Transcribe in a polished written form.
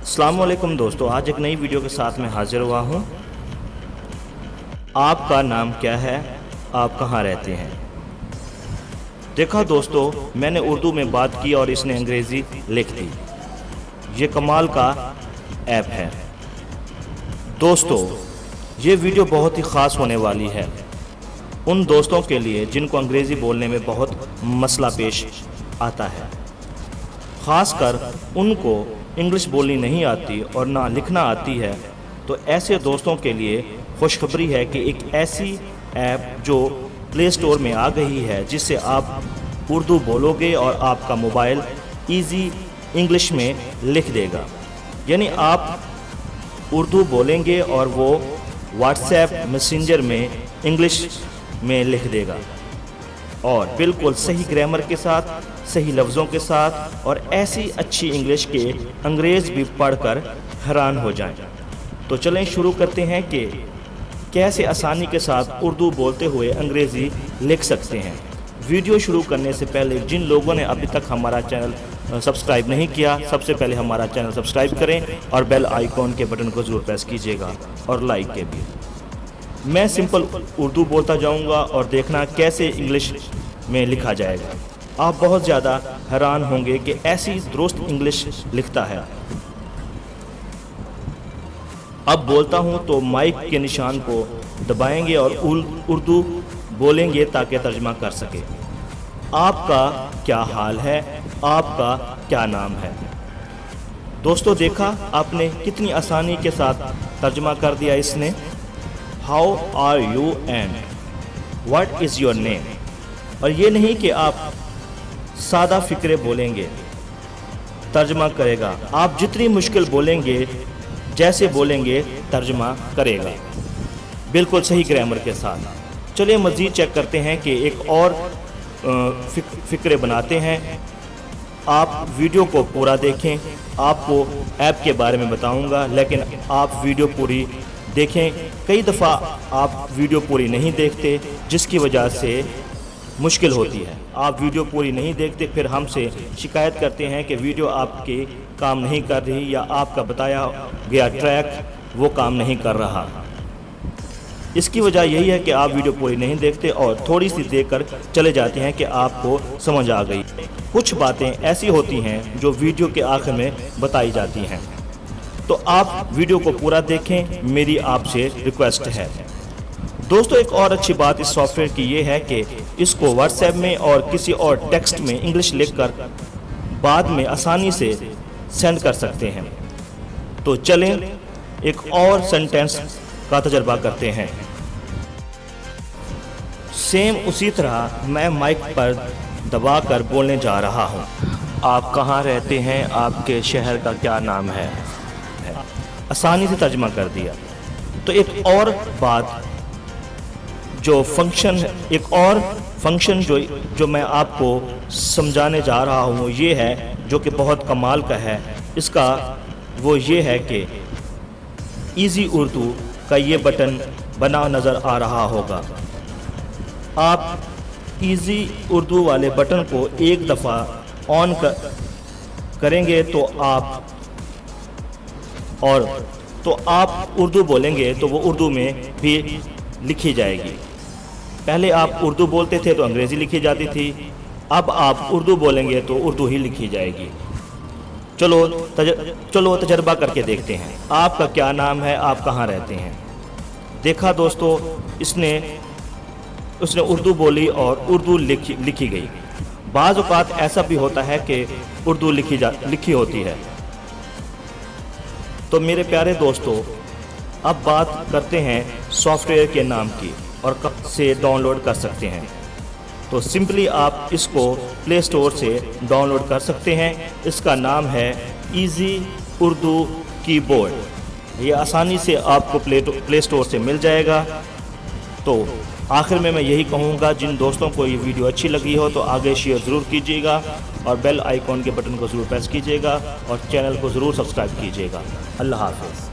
السلام علیکم دوستو، آج ایک نئی ویڈیو کے ساتھ میں حاضر ہوا ہوں۔ آپ کا نام کیا ہے؟ آپ کہاں رہتے ہیں؟ دیکھا دوستو، میں نے اردو میں بات کی اور اس نے انگریزی لکھ دی۔ یہ کمال کا ایپ ہے دوستو۔ یہ ویڈیو بہت ہی خاص ہونے والی ہے ان دوستوں کے لیے جن کو انگریزی بولنے میں بہت مسئلہ پیش آتا ہے، خاص کر ان کو انگلش بولنی نہیں آتی اور نہ لکھنا آتی ہے۔ تو ایسے دوستوں کے لیے خوشخبری ہے کہ ایک ایسی ایپ جو پلے اسٹور میں آ گئی ہے جس سے آپ اردو بولو گے اور آپ کا موبائل ایزی انگلش میں لکھ دے گا، یعنی آپ اردو بولیں گے اور وہ واٹس ایپ میسنجر میں انگلش میں لکھ دے گا، اور بالکل صحیح گرامر کے ساتھ، صحیح لفظوں کے ساتھ، اور ایسی اچھی انگلش کے انگریز بھی پڑھ کر حیران ہو جائیں۔ تو چلیں شروع کرتے ہیں کہ کیسے آسانی کے ساتھ اردو بولتے ہوئے انگریزی لکھ سکتے ہیں۔ ویڈیو شروع کرنے سے پہلے جن لوگوں نے ابھی تک ہمارا چینل سبسکرائب نہیں کیا، سب سے پہلے ہمارا چینل سبسکرائب کریں اور بیل آئیکن کے بٹن کو ضرور پریس کیجیے گا، اور لائک کے بھی۔ میں سمپل اردو بولتا جاؤں گا اور دیکھنا کیسے انگلش میں لکھا جائے گا۔ آپ بہت زیادہ حیران ہوں گے کہ ایسی درست انگلش لکھتا ہے۔ اب بولتا ہوں تو مائک کے نشان کو دبائیں گے اور اردو بولیں گے تاکہ ترجمہ کر سکے۔ آپ کا کیا حال ہے؟ آپ کا کیا نام ہے؟ دوستو دیکھا آپ نے کتنی آسانی کے ساتھ ترجمہ کر دیا اس نے۔ How are you and what is your name. اور یہ نہیں کہ آپ سادہ فکرے بولیں گے، ترجمہ کرے گا۔ آپ جتنی مشکل بولیں گے، جیسے بولیں گے ترجمہ کرے گا، بالکل صحیح گرامر کے ساتھ۔ چلیں مزید چیک کرتے ہیں کہ ایک اور فکرے بناتے ہیں۔ آپ ویڈیو کو پورا دیکھیں، آپ کو ایپ کے بارے میں بتاؤں گا، لیکن آپ ویڈیو پوری دیکھیں۔ کئی دفعہ آپ ویڈیو پوری نہیں دیکھتے جس کی وجہ سے مشکل ہوتی ہے۔ آپ ویڈیو پوری نہیں دیکھتے، پھر ہم سے شکایت کرتے ہیں کہ ویڈیو آپ کے کام نہیں کر رہی، یا آپ کا بتایا گیا ٹریک وہ کام نہیں کر رہا۔ اس کی وجہ یہی ہے کہ آپ ویڈیو پوری نہیں دیکھتے اور تھوڑی سی دیکھ کر چلے جاتے ہیں کہ آپ کو سمجھ آ گئی۔ کچھ باتیں ایسی ہوتی ہیں جو ویڈیو کے آخر میں بتائی جاتی ہیں، تو آپ ویڈیو کو پورا دیکھیں، میری آپ سے ریکویسٹ ہے۔ دوستو ایک اور اچھی بات اس سافٹ ویئر کی یہ ہے کہ اس کو واٹس ایپ میں اور کسی اور ٹیکسٹ میں انگلش لکھ کر بعد میں آسانی سے سینڈ کر سکتے ہیں۔ تو چلیں ایک اور سینٹینس کا تجربہ کرتے ہیں۔ سیم اسی طرح میں مائک پر دبا کر بولنے جا رہا ہوں۔ آپ کہاں رہتے ہیں؟ آپ کے شہر کا کیا نام ہے؟ آسانی سے ترجمہ کر دیا۔ تو ایک اور بات جو فنکشن جو میں آپ کو سمجھانے جا رہا ہوں یہ ہے، جو کہ بہت کمال کا ہے اس کا، وہ یہ ہے کہ ایزی اردو کا یہ بٹن بنا نظر آ رہا ہوگا۔ آپ ایزی اردو والے بٹن کو ایک دفعہ آن کریں گے تو آپ اردو بولیں گے تو وہ اردو میں بھی لکھی جائے گی۔ پہلے آپ اردو بولتے تھے تو انگریزی لکھی جاتی تھی، اب آپ اردو بولیں گے تو اردو ہی لکھی جائے گی۔ چلو تجربہ کر کے دیکھتے ہیں۔ آپ کا کیا نام ہے؟ آپ کہاں رہتے ہیں؟ دیکھا دوستو، اس نے اردو بولی اور اردو لکھی گئی۔ بعض اوقات ایسا بھی ہوتا ہے کہ اردو لکھی ہوتی ہے۔ تو میرے پیارے دوستو، اب بات کرتے ہیں سافٹ ویئر کے نام کی اور کب سے ڈاؤن لوڈ کر سکتے ہیں۔ تو سمپلی آپ اس کو پلے اسٹور سے ڈاؤن لوڈ کر سکتے ہیں۔ اس کا نام ہے ایزی اردو کی بورڈ۔ یہ آسانی سے آپ کو پلے اسٹور سے مل جائے گا۔ تو آخر میں یہی کہوں گا، جن دوستوں کو یہ ویڈیو اچھی لگی ہو تو آگے شیئر ضرور کیجیے گا، اور بیل آئیکن کے بٹن کو ضرور پریس کیجیے گا، اور چینل کو ضرور سبسکرائب کیجیے گا۔ اللہ حافظ۔